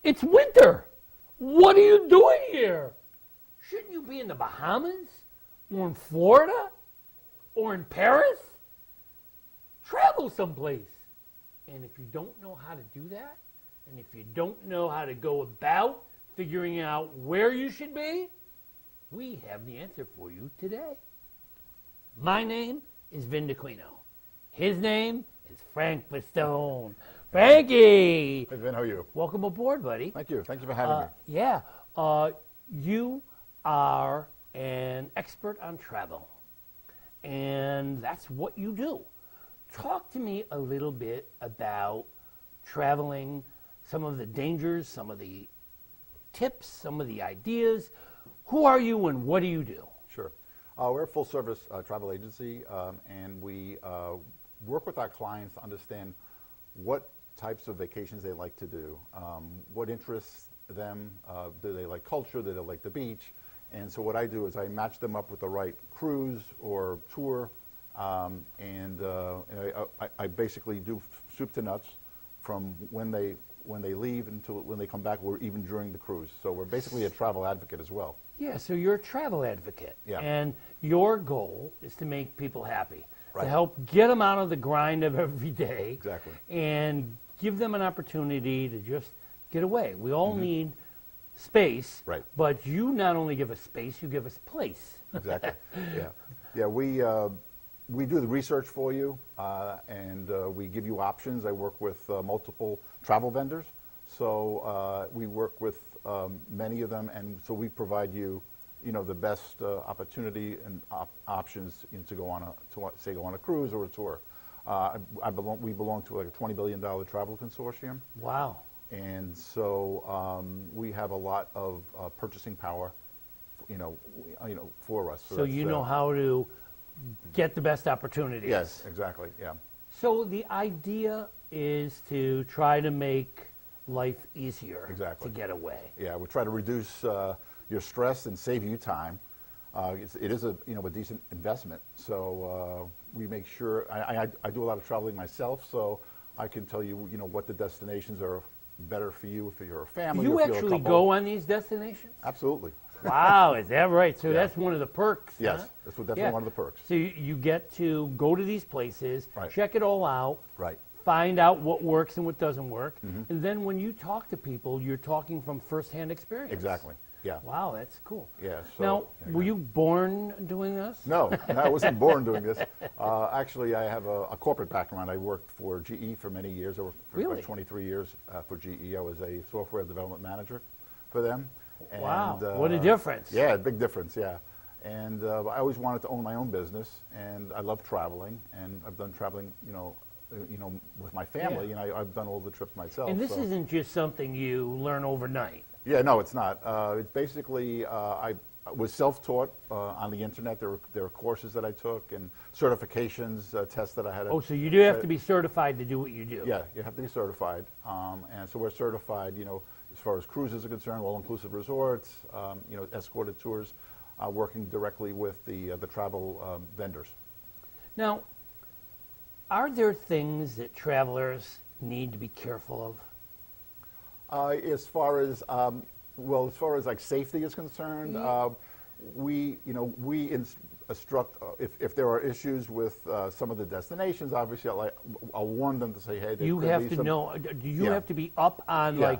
It's winter. What are you doing here? Shouldn't you be in the Bahamas? Or in Florida? Or in Paris? Travel someplace. And if you don't know how to do that, and if you don't know how to go about figuring out where you should be, we have the answer for you today. My name is Dacquino. His name is Frank Bastone. Frankie! Hey, Vin, how are you? Welcome aboard, buddy. Thank you. Thank you for having me. Yeah. You are an expert on travel, and that's what you do. Talk to me a little bit about traveling, some of the dangers, some of the tips, some of the ideas. Who are you and what do you do? Sure. We're a full-service travel agency, and we work with our clients to understand what types of vacations they like to do, what interests them, do they like culture, do they like the beach, and so what I do is I match them up with the right cruise or tour, and I basically do soup to nuts from when they leave until when they come back, or even during the cruise. So we're basically a travel advocate as well. Yeah, so you're a travel advocate, Yeah. and your goal is to make people happy, Right. to help get them out of the grind of every day, Exactly. and give them an opportunity to just get away. We all need space, Right. but you not only give us space, you give us place. Exactly. Yeah. Yeah. We do the research for you, and we give you options. I work with multiple travel vendors, so we work with many of them, and so we provide you, the best opportunity and options to go on a cruise or a tour. We belong to like a $20 billion travel consortium. Wow. And so we have a lot of purchasing power, for us. So you know how to get the best opportunities. Yes, exactly. Yeah. So the idea is to try to make life easier. Exactly. To get away. Yeah, we try to reduce your stress and save you time. It is a decent investment. So we make sure. I do a lot of traveling myself, so I can tell you what the destinations are better for you if you're a family. You or if you're a actually couple. go on these destinations? Absolutely. Wow, is that right? So Yeah. that's one of the perks. Yes, huh? that's definitely Yeah. one of the perks. So you get to go to these places, Right. check it all out, Right. find out what works and what doesn't work, Mm-hmm. and then when you talk to people, you're talking from firsthand experience. Exactly. Yeah. Wow, that's cool. Yeah. So, Now, yeah, were you born doing this? No, I wasn't born doing this. Actually, I have a corporate background. I worked for GE for many years. I worked for Really? about 23 years for GE. I was a software development manager for them. And, Wow, what a difference. Yeah, big difference, yeah. And I always wanted to own my own business, and I love traveling, and I've done traveling, with my family, Yeah. and I've done all the trips myself. And this so. isn't just something you learn overnight. Yeah, no, it's not. It's basically, I was self-taught on the internet. There were courses that I took and certifications, tests that I had. Oh, so you do have to be certified to do what you do. Yeah, you have to be certified. And so we're certified, as far as cruises are concerned, all-inclusive resorts, escorted tours, working directly with the travel vendors. Now, are there things that travelers need to be careful of? As far as like safety is concerned, we instruct if there are issues with some of the destinations. Obviously, I'll warn them to say, hey, You have to know. Do you Yeah. have to be up on Yeah.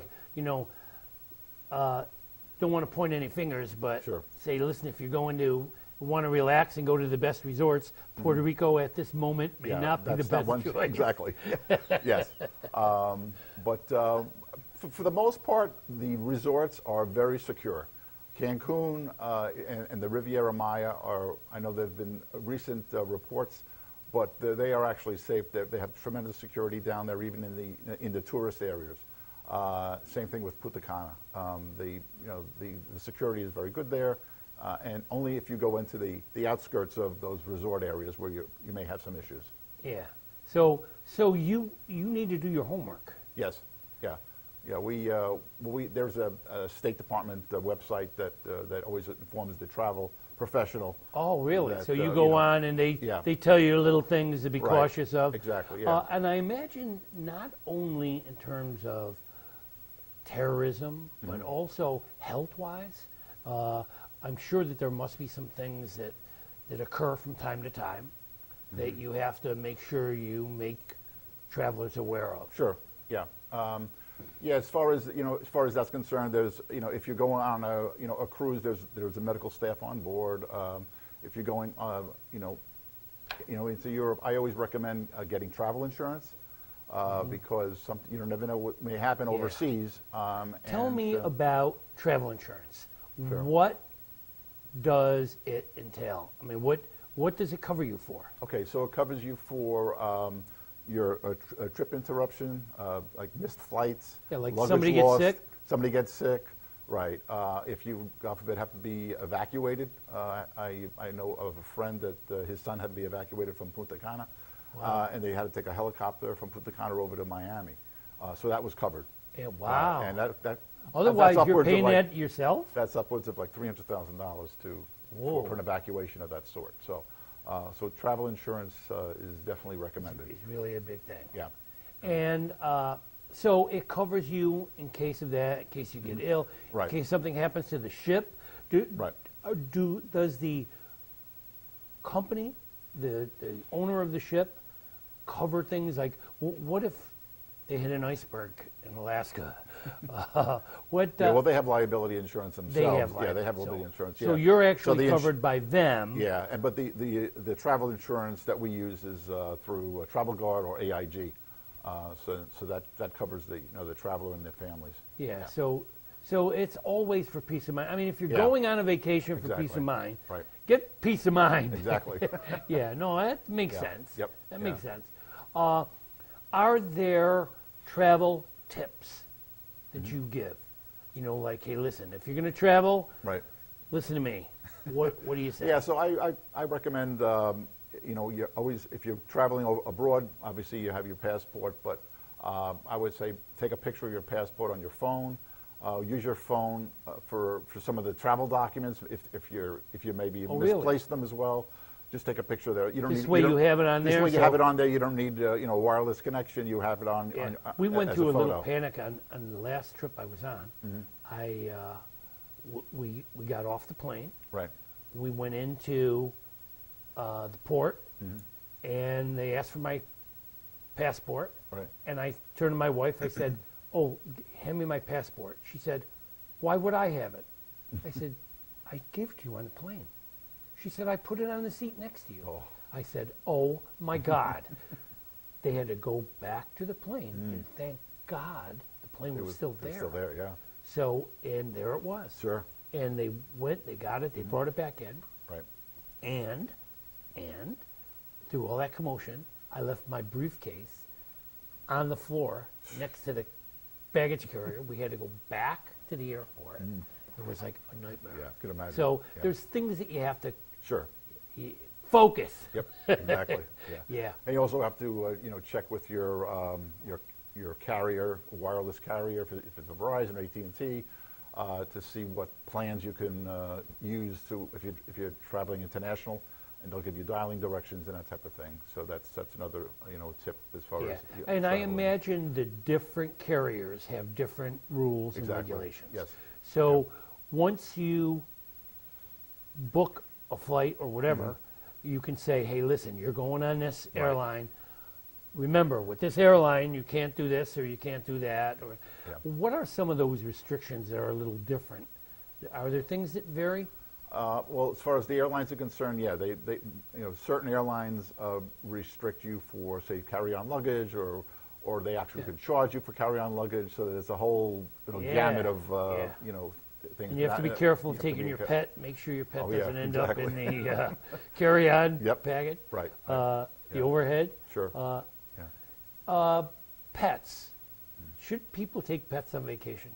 don't want to point any fingers, but Sure. say, listen, if you're going to want to relax and go to the best resorts, Puerto Rico at this moment may not be the that's not best choice. Exactly. Yes. But for the most part, the resorts are very secure. Cancun and the Riviera Maya I know there have been recent reports, but they are actually safe. They have tremendous security down there, even in the tourist areas. Same thing with Punta Cana. The security is very good there, and only if you go into the outskirts of those resort areas where you may have some issues. Yeah. So you need to do your homework. Yes. Yeah. Yeah. There's a State Department website that always informs the travel professional. Oh, really? That, So you go on and they tell you little things to be Right. cautious of. Exactly. Yeah. And I imagine not only in terms of terrorism, but also health-wise. I'm sure that there must be some things that occur from time to time that you have to make sure you make travelers aware of. Sure. Yeah. Yeah. As far as that's concerned, there's if you're going on a cruise, there's a medical staff on board. If you're going into Europe, I always recommend getting travel insurance because you never know what may happen overseas. Tell me about travel insurance. Sure. What does it entail? I mean, what does it cover you for? Okay, so it covers you for your trip interruption, like missed flights, Yeah, like luggage somebody gets lost, sick? Somebody gets sick, right? If you, God forbid, have to be evacuated, I know of a friend that his son had to be evacuated from Punta Cana, and they had to take a helicopter from Punta Cana over to Miami. So that was covered. Yeah, wow. And that Otherwise, that's you're upwards of paying like, that yourself? That's upwards of like $300,000 for an evacuation of that sort. So, so travel insurance is definitely recommended. It's really a big thing. Yeah. And so it covers you in case of that, in case you get ill, Right. in case something happens to the ship. Right. Does the company, the owner of the ship, cover things like, what if they hit an iceberg in Alaska? Yeah, well, they have liability insurance themselves. They have They have liability insurance. So yeah. you're So actually the covered by them. Yeah, but the travel insurance that we use is through Travel Guard or AIG. So that covers the traveler and their families. Yeah. So it's always for peace of mind. I mean, if you're Yeah. going on a vacation for Exactly. peace of mind, Right. get peace of mind. Exactly. Yeah. No, that makes Yeah. sense. Yep. That Yeah. makes sense. Are there travel tips that you give? Like, hey, listen, if you're going to travel, Right. listen to me. What do you say? Yeah, so I recommend, you always, if you're traveling abroad, obviously you have your passport, but I would say take a picture of your passport on your phone. Use your phone for some of the travel documents if you maybe really? misplaced them as well. Just take a picture there. You don't This need, way you you have it on there. This way you so- have it on there. You don't need wireless connection. You have it on. Yeah. on We went as through a little photo. panic on the last trip I was on. We got off the plane. Right. We went into the port, and they asked for my passport. Right. And I turned to my wife. I said, "Oh, hand me my passport." She said, "Why would I have it?" I said, "I gave it to you on the plane." She said, "I put it on the seat next to you." Oh. I said, "Oh my God!" They had to go back to the plane, and thank God the plane was still It's there. still there. Yeah. So, and there it was. Sure. And they went, they got it, they brought it back in, Right. and through all that commotion, I left my briefcase on the floor next to the baggage carrier. We had to go back to the airport. It was like a nightmare. Yeah. Could imagine. So Yeah. there's things that you have to Sure. focus. Yep. Exactly. Yeah. Yeah. And you also have to check with your carrier, wireless carrier, if it's a Verizon or AT&T, to see what plans you can use if you're traveling international, and they'll give you dialing directions and that type of thing. So that's another tip as far Yeah. as And I traveling. imagine the different carriers have different rules and Exactly. regulations. Yes. So once you book a flight or whatever, you can say, hey, listen, you're going on this Right. airline. Remember, with this airline, you can't do this or you can't do that. Or Yeah. what are some of those restrictions that are a little different? Are there things that vary? Well, as far as the airlines are concerned, yeah, they certain airlines restrict you for, say, carry-on luggage, or they actually could charge you for carry-on luggage. So there's a whole Yeah. gamut of Yeah. things. And you have to be careful of taking your pet. Make sure your pet Oh, yeah, doesn't end up in exactly. the carry-on Yep. package. Right. The Yeah. overhead. Sure. Pets. Should people take pets on vacation?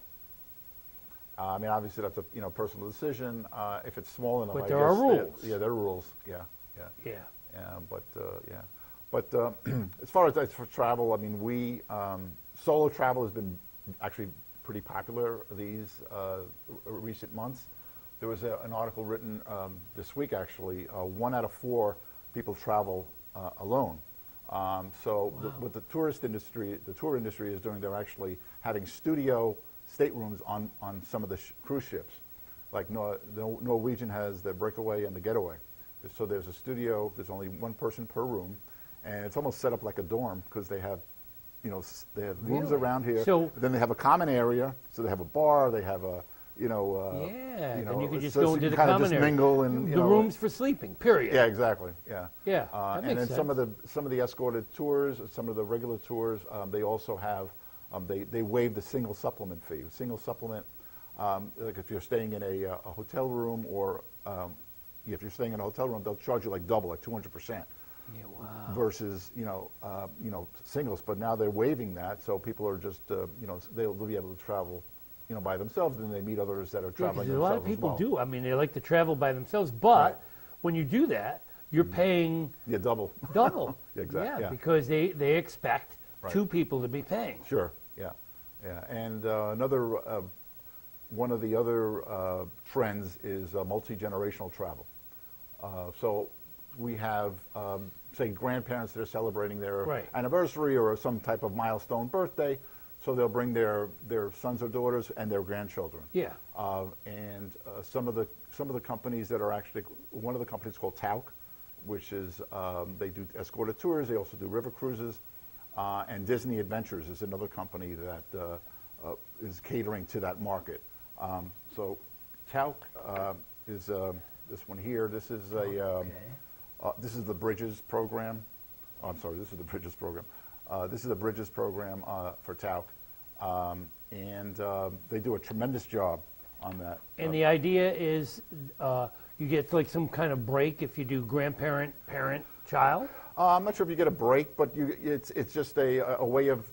I mean, obviously that's a personal decision. If it's small enough, But I there are guess rules. Yeah, there are rules. Yeah. Yeah. But as far as for travel, I mean, solo travel has been actually pretty popular these recent months. There was an article written this week, actually. 1 out of 4 people travel alone. What the tour industry is doing, they're actually having studio staterooms on some of the cruise ships. Like Norwegian has the Breakaway and the Getaway. So there's a studio, there's only one person per room, and it's almost set up like a dorm because they have, they have rooms around here. So then they have a common area, so they have a bar, they have a, then you could just so go you into the kind of common just area. mingle and The rooms for sleeping, period. Yeah, exactly. Yeah. Yeah, that and makes then sense. some of the escorted tours, some of the regular tours, they also have they waive the single supplement fee. Single supplement, like if you're staying in a hotel room or if you're staying in a hotel room, they'll charge you like double, like 200%. Yeah, wow. Versus singles, but now they're waiving that, so people are just they'll be able to travel by themselves, and they meet others that are traveling a themselves lot of people as well. do. I mean, they like to travel by themselves, but Right. when you do that, you're paying Yeah, double. double. Exactly. Yeah, Yeah. because they expect Right. two people to be paying. Sure. Yeah. And another one of the other trends is multi-generational travel. So we have, say, grandparents that are celebrating their Right. anniversary or some type of milestone birthday, so they'll bring their sons or daughters and their grandchildren. Yeah. And some of the companies that are actually, one of the companies called Tauk, which is they do escorted tours. They also do river cruises, and Disney Adventures is another company that is catering to that market. So Tauk is this one here. This is this is the Bridges program. Oh, I'm sorry, this is the Bridges program. This is the Bridges program for Tauk, and they do a tremendous job on that. And the idea is you get like some kind of break if you do grandparent, parent, child. I'm not sure if you get a break, but it's just a way of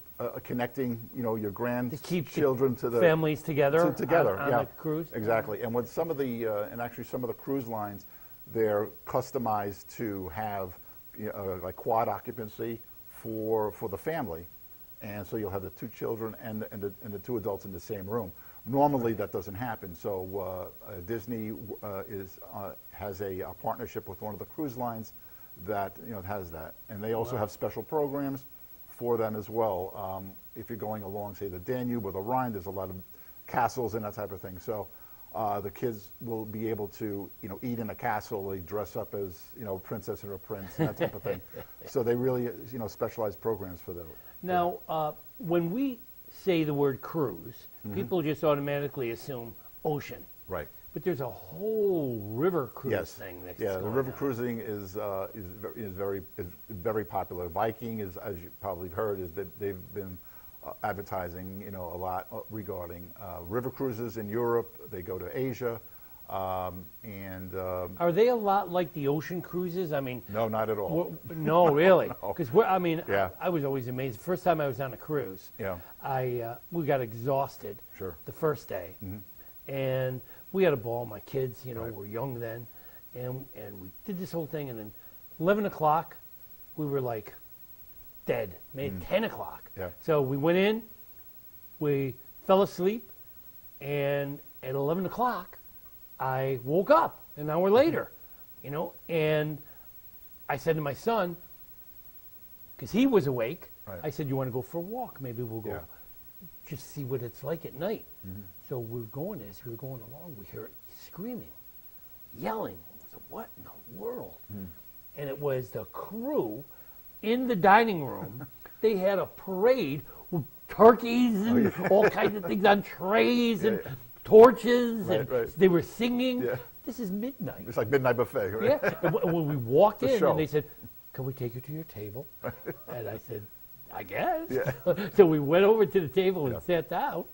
connecting, your To keep grandchildren to the families together, together on yeah, the cruise. exactly. And with some of the and actually some of the cruise lines, they're customized to have like quad occupancy for the family, and so you'll have the two children and the two adults in the same room. Normally that doesn't happen. So Disney has a partnership with one of the cruise lines that has that, and they also have special programs for them as well. If you're going along, say, the Danube or the Rhine, there's a lot of castles and that type of thing. So the kids will be able to, eat in a castle. They dress up as, princess or a prince and that type of thing. So they really, specialized programs for them. Now, when we say the word cruise, people just automatically assume ocean. Right. But there's a whole river cruise Yes. thing that's Yeah, the going river on. cruising is very popular. Viking is, as you probably heard, is that they've been advertising, a lot regarding river cruises in Europe. They go to Asia, and Are they a lot like the ocean cruises? I mean, no, not at all. no, really, No. because Yeah. I was always amazed. The first time I was on a cruise, Yeah, we got exhausted sure. the first day, and we had a ball. My kids, were young then, and we did this whole thing, and then 11 o'clock, we were like dead. Made 10 o'clock. Yeah. So we went in, we fell asleep, and at 11 o'clock, I woke up an hour later, and I said to my son, because he was awake, Right. I said, "You want to go for a walk? Maybe we'll go Yeah. just see what it's like at night." So we were going, as we were going along, we heard screaming, yelling. I said, "What in the world?" And it was the crew in the dining room. They had a parade with turkeys and all kinds of things on trays and torches, Right, and right. they were singing. Yeah. This is midnight. It's like midnight buffet, right? Yeah. And when we walked It's a in, show. and they said, "Can we take you to your table?" And I said, "I guess." Yeah. So we went over to the table and Yeah. sat down,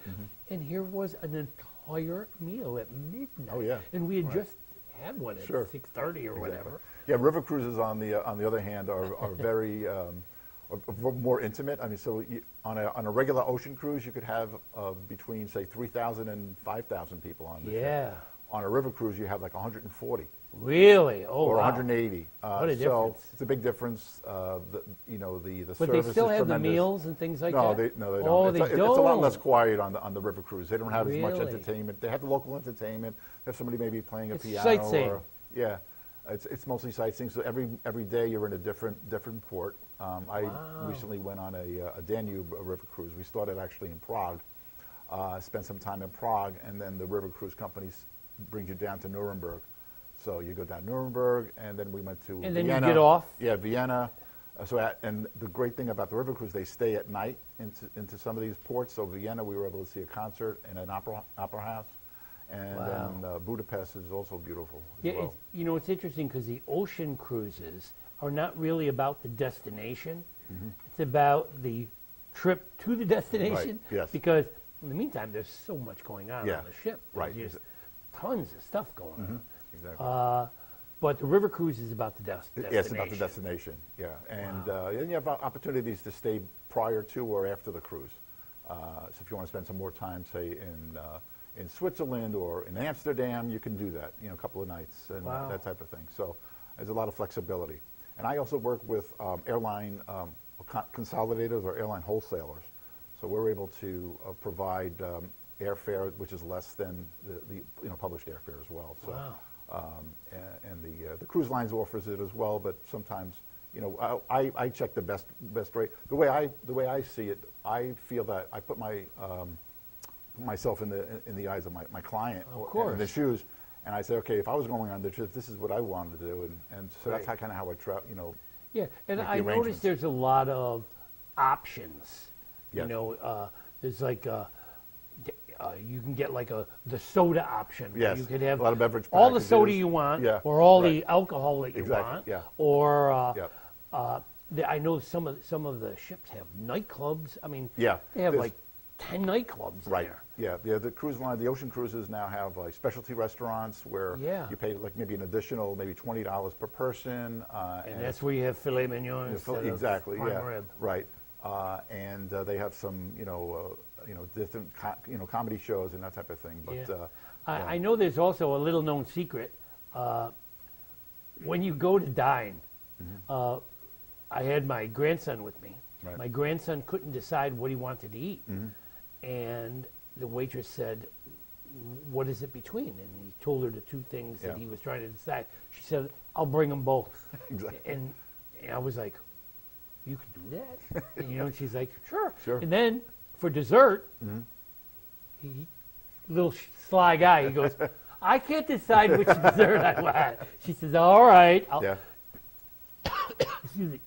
and here was an entire meal at midnight. Oh, yeah. And we had just had one at Sure. 6:30 or whatever. Yeah, river cruises on the other hand are very are more intimate. I mean, so on a regular ocean cruise, you could have between say 3,000 and 5,000 people on the ship. Yeah. On a river cruise, you have like 140 Really? Oh, or wow. 180. What a so difference. it's a big difference. The But they service still is have the tremendous. meals and things like No, that? they don't. Oh, it's, they it's don't. a lot less quiet on the river cruise. They don't have as much Really? entertainment. They have the local entertainment. They have somebody maybe playing a It's piano. sightseeing. Or, yeah, it's mostly sightseeing. So every day you're in a different port. I recently went on a Danube river cruise. We started actually in Prague, spend some time in Prague, and then the river cruise companies brings you down to Nuremberg. So you go down Nuremberg, and then we went to And Vienna. then you get off? Yeah, Vienna. And the great thing about the river cruise, they stay at night into some of these ports. So Vienna, we were able to see a concert in an opera house. And Wow. then Budapest is also beautiful as Yeah, well. it's interesting because the ocean cruises are not really about the destination. It's about the trip to the destination. yes. Because in the meantime, there's so much going on Yeah, the ship. right. There's just tons of stuff going on. Exactly. But the river cruise is about the destination. Yeah, it's about the destination, yeah. And and you have opportunities to stay prior to or after the cruise. So if you want to spend some more time, say, in Switzerland or in Amsterdam, you can do that, a couple of nights and Wow. that type of thing. So there's a lot of flexibility. And I also work with airline consolidators or airline wholesalers. So we're able to provide airfare, which is less than the published airfare as well. So. Wow. And the cruise lines offers it as well, but sometimes, I check the best rate. The way I see it, I feel that I put myself in the eyes of my client, Of course. in the shoes, and I say, okay, if I was going on the trip, this is what I wanted to do, and so that's Right. kind of how I try, Yeah, and make the I noticed arrangements. there's a lot of options. Yes. There's like you can get like the soda option. where Yes, You could have a lot of beverage all the packages. soda you want, Yeah, or all right. the alcohol that you Exactly, want, yeah. or Yep. I know some of the ships have nightclubs. I mean, Yeah, they have there's- like 10 nightclubs Right. there. Yeah. The cruise line, the ocean cruises now have like specialty restaurants where Yeah. you pay like maybe an additional maybe $20 per person. And that's where you have filet mignon instead exactly. of prime Yeah. rib. Right. And they have some different comedy shows and that type of thing. But Yeah. yeah. I know there's also a little known secret. When you go to dine, I had my grandson with me. Right. My grandson couldn't decide what he wanted to eat. And the waitress said, "What is it between?" And he told her the two things that Yeah. he was trying to decide. She said, "I'll bring them both." Exactly. And I was like, "You can do that?" And she's like, "Sure." Sure. And then for dessert, little sly guy, he goes, "I can't decide which dessert I want." She says, "All right." Yeah. Excuse me.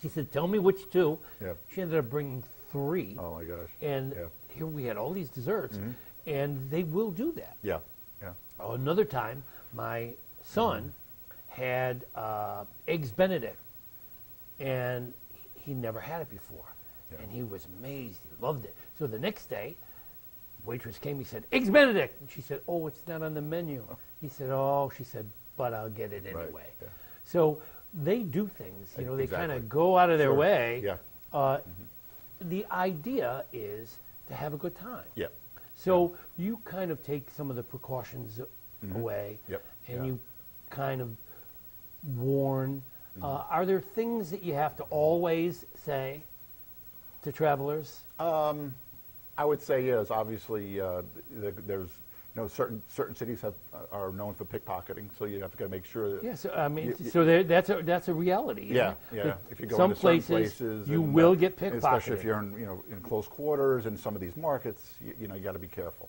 She said, "Tell me which two." Yeah. She ended up bringing 3. Oh my gosh. And Yeah. here we had all these desserts, and they will do that. Yeah. Yeah. Another time, my son had Eggs Benedict, and he never had it before. Yeah. And he was amazed. He loved it. So the next day, waitress came, he said, "Eggs Benedict." And she said, "Oh, it's not on the menu." He said, "Oh," she said, "but I'll get it Right, anyway." yeah. So they do things, they kind Exactly. of go out of their Sure. way. Yeah. The idea is to have a good time. Yeah. So you kind of take some of the precautions away, Yep. and Yeah. you kind of warn. Are there things that you have to always say to travelers? I would say yes. Obviously, there's certain cities are known for pickpocketing, so you have to make sure that Yes, I mean, You- so that's a reality. isn't Yeah, it? yeah. That If you go some into certain places, you and, will get pickpocketed. especially if you're in close quarters in some of these markets, you got to be careful.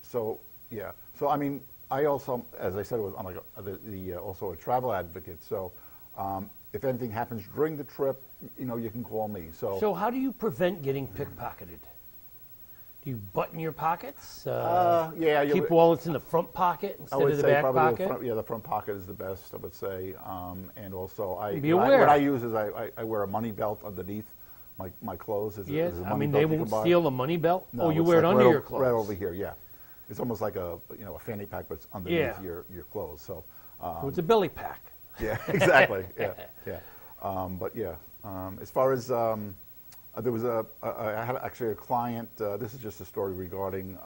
So I mean, I also, as I said, I'm like also a travel advocate. So if anything happens during the trip, you can call me. So how do you prevent getting pickpocketed? Do you button your pockets? Yeah, Keep wallets in the front pocket I instead would of the say back probably pocket? the front pocket is the best, I would say. And also, Be what aware. I use is I wear a money belt underneath my clothes. Yes, There's a I money mean, belt they you can won't buy. steal the money belt? No, Oh, you it's wear it like under right your clothes? Right over here, yeah. It's almost like a fanny pack, but it's underneath Yeah. your clothes. So, So it's a belly pack. yeah, exactly. Yeah. But yeah, as far as there was I had actually a client. This is just a story regarding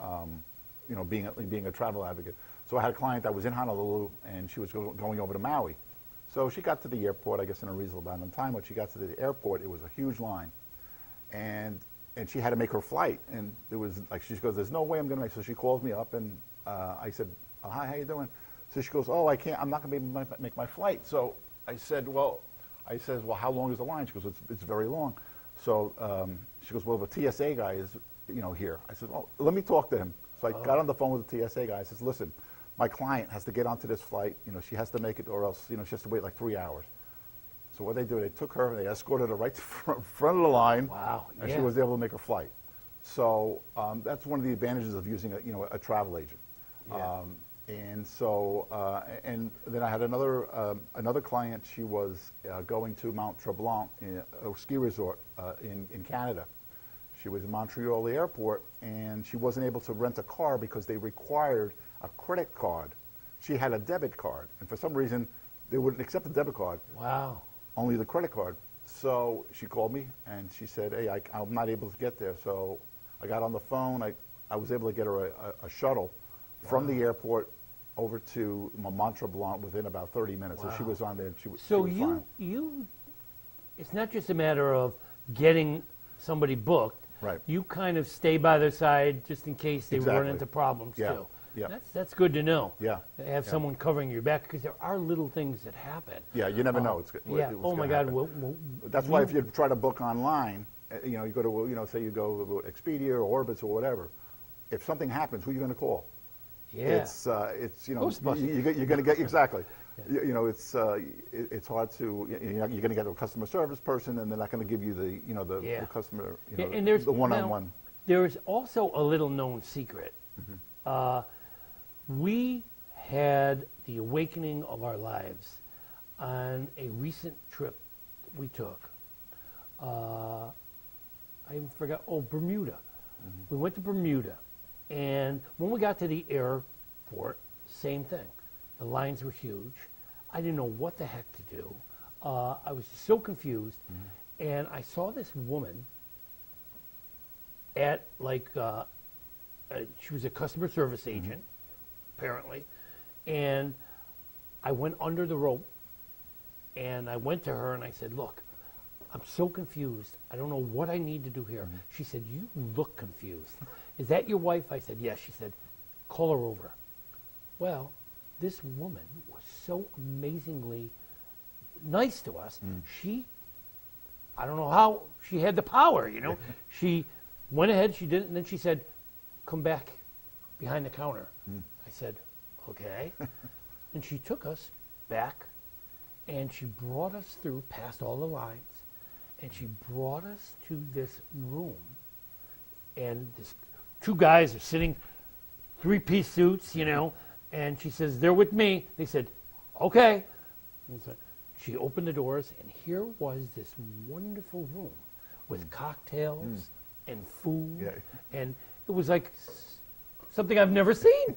being a travel advocate. So I had a client that was in Honolulu and she was going over to Maui. So she got to the airport, I guess, in a reasonable amount of time. When she got to the airport, it was a huge line, and she had to make her flight. And there was like she goes, "There's no way I'm going to make." So she calls me up and I said, "Hi, how you doing?" So she goes, "Oh, I can't. I'm not going to be able to make my flight." So I said, "Well, how long is the line?" She goes, "It's very long." So she goes, well, the TSA guy is, here. I said, well, let me talk to him. So I got on the phone with the TSA guy. I says, listen, my client has to get onto this flight. She has to make it, or else, she has to wait like 3 hours. So what they do, they took her and they escorted her right to front of the line. Wow. And yeah. she was able to make her flight. So that's one of the advantages of using a travel agent. Yeah. And so, and then I had another client. She was going to Mount Tremblant, a ski resort in Canada. She was in Montreal airport, and she wasn't able to rent a car because they required a credit card. She had a debit card, and for some reason, they wouldn't accept the debit card. Wow. Only the credit card. So she called me, and she said, hey, I'm not able to get there. So I got on the phone. I was able to get her a shuttle from the airport over to Mont Tremblant within about 30 minutes. Wow. So she was on there. She was So fine. it's not just a matter of getting somebody booked. Right. You kind of stay by their side just in case they run Exactly. into problems Yeah. too. Yeah. That's good to know. Yeah. To have someone covering your back, because there are little things that happen. Yeah, you never know. Yeah. Oh my God. That's why if you try to book online, you go to, say you go to Expedia or Orbitz or whatever, if something happens, who are you going to call? Yeah. It's Ghostbusters. you're going to get exactly. It's hard to you're going to get a customer service person, and they're not going to give you the customer and there's the one-on-one. There is also a little known secret. We had the awakening of our lives on a recent trip that we took. I even forgot. Oh, Bermuda. We went to Bermuda, and when we got to the airport, same thing. The lines were huge. I didn't know what the heck to do. I was so confused, and I saw this woman at she was a customer service agent, apparently, and I went under the rope, and I went to her and I said, look, I'm so confused. I don't know what I need to do here. She said, you look confused. Is that your wife? I said, yes. She said, call her over. Well, this woman was so amazingly nice to us. I don't know how she had the power, She went ahead, she did it, and then she said, come back behind the counter. I said, okay. And she took us back, and she brought us through past all the lines, and she brought us to this room, and this two guys are sitting, three-piece suits, and she says, they're with me. They said, okay. And so she opened the doors, and here was this wonderful room with cocktails and food, and it was like something I've never seen.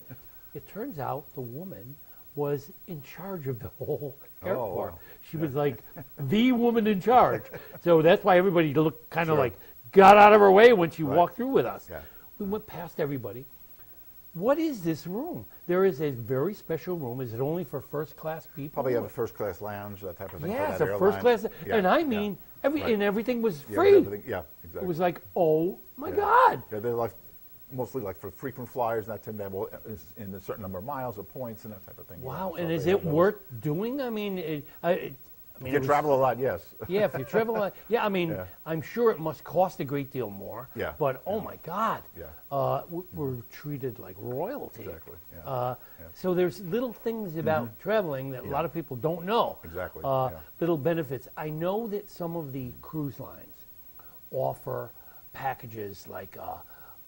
It turns out the woman was in charge of the whole airport. Wow. She was like the woman in charge. So that's why everybody looked kind of like got out of her way when she walked through with us. Yeah. We went past everybody. What is this room? There is a very special room. Is it only for first class people? Probably have a first class lounge, that type of thing. Yeah, for it's that a airline. first class. Yeah, And I mean, and everything was free. Yeah, exactly. It was like, oh my God. Yeah, they're mostly for frequent flyers, not in a certain number of miles or points and that type of thing. Wow, So and they is have it those. worth doing? I mean, If you travel a lot, yes. Yeah, if you travel a lot. Yeah, I mean, Yeah. I'm sure it must cost a great deal more. Yeah, But, oh my God. Yeah. We're treated like royalty. Exactly, yeah. So there's little things about traveling that a lot of people don't know. Exactly, Little benefits. I know that some of the cruise lines offer packages like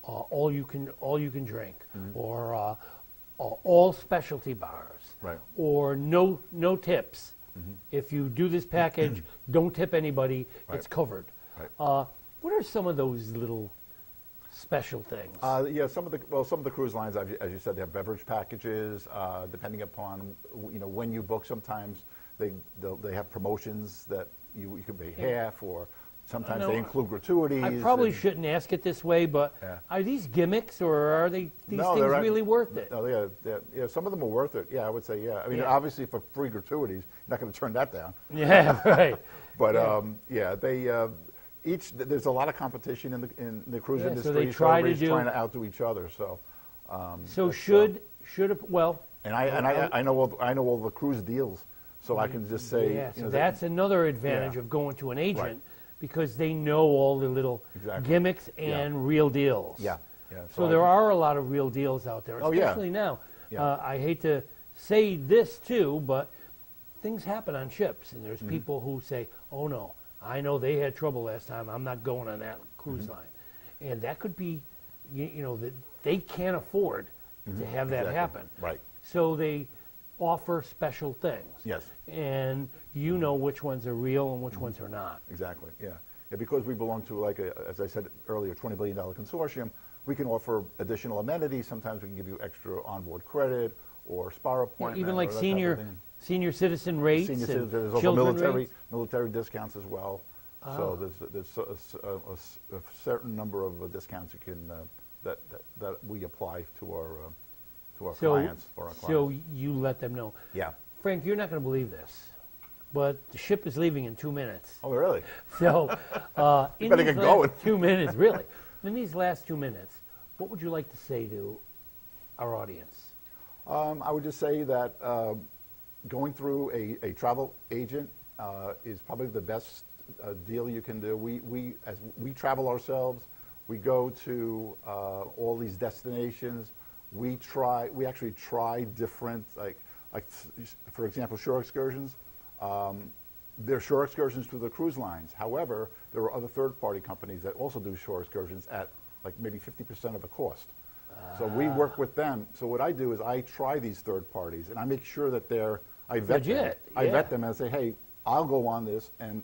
all you can drink, or all specialty bars, Right. or no tips. If you do this package, don't tip anybody. Right. It's covered. Right. What are some of those little special things? Some of the cruise lines, as you said, they have beverage packages. Depending upon when you book, sometimes they have promotions that you can pay half, or sometimes they include gratuities. I probably shouldn't ask it this way, but are these gimmicks, or are these things really worth it? No, yeah, some of them are worth it. Yeah, I would say, yeah. I mean, obviously for free gratuities, you're not going to turn that down. Yeah, right. But there's a lot of competition in the cruise industry. So they try everybody's to trying to outdo each other. So, and I know all the cruise deals, so I can just say. Yeah, so that's another advantage Yeah. of going to an agent, Right. because they know all the little Exactly. gimmicks and real deals. Yeah. Yeah. So there are a lot of real deals out there, Oh, yeah. especially now. Yeah. I hate to say this too, but things happen on ships, and Mm-hmm. there's people who say, "Oh no, I know they had trouble last time. I'm not going on that cruise Mm-hmm. line," and that could be, that they can't afford to have that Exactly. happen. Right. So they offer special things. Yes. And you know which ones are real and which ones are not. Exactly. Yeah. Yeah. Because we belong to, like, as I said earlier, $20 billion consortium, we can offer additional amenities. Sometimes we can give you extra onboard credit or spa appointment. Even like or that type of thing. senior citizen rates Senior and citizens, there's also children rates. military discounts as well. So there's a certain number of discounts you can that we apply to our clients. For our clients. So you let them know. Yeah. Frank, you're not going to believe this, but the ship is leaving in 2 minutes. Oh, really? So in better these get last going. 2 minutes, really, in these last 2 minutes, what would you like to say to our audience? I would just say that going through a travel agent is probably the best deal you can do. As we travel ourselves, we go to all these destinations. We actually try different, like for example, shore excursions. There are shore excursions through the cruise lines. However, there are other third-party companies that also do shore excursions at like maybe 50% of the cost. So we work with them. So what I do is I try these third parties, and I make sure that I vet them. Legit, I yeah. vet them and say, hey, I'll go on this, and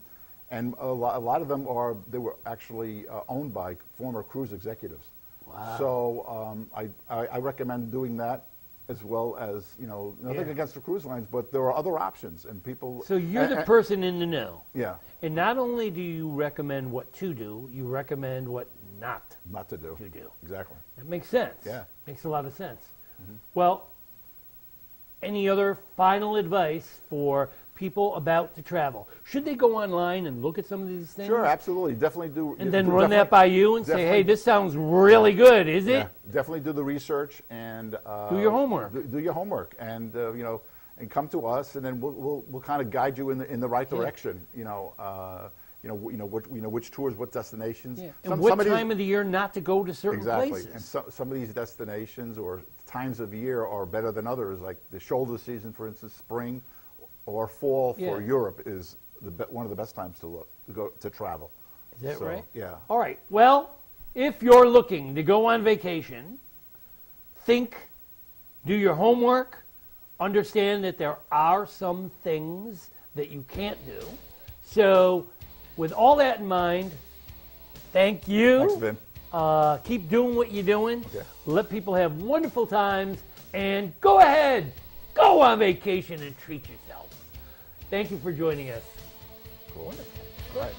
a lot of them they were actually owned by former cruise executives. Wow. So I recommend doing that, as well as, nothing Yeah. against the cruise lines, but there are other options, and people. So you're the person in the know. Yeah, And not only do you recommend what to do, you recommend what not not to do. to do. Exactly. That makes sense. Yeah. Makes a lot of sense. Well, any other final advice for people about to travel? Should they go online and look at some of these things? Sure, absolutely, definitely do. And then do- run that definitely- by you and say, definitely- hey, this sounds really good, is Yeah, it? definitely do the research and Do your homework. Do your homework, and and come to us, and then we'll kind of guide you in the right Yeah. direction. Which tours, what destinations. Yeah. Some- And what some of these- time of the year not to go to certain Exactly, places. and some of these destinations or times of year are better than others. Like the shoulder season, for instance, spring or fall for Yeah. Europe is one of the best times to go to travel. Is that So, right? Yeah. All right. Well, if you're looking to go on vacation, do your homework, understand that there are some things that you can't do. So, with all that in mind, thank you. Thanks, Vin. Keep doing what you're doing. Okay. Let people have wonderful times, and go ahead, go on vacation and treat yourself. Thank you for joining us. Cool. Great.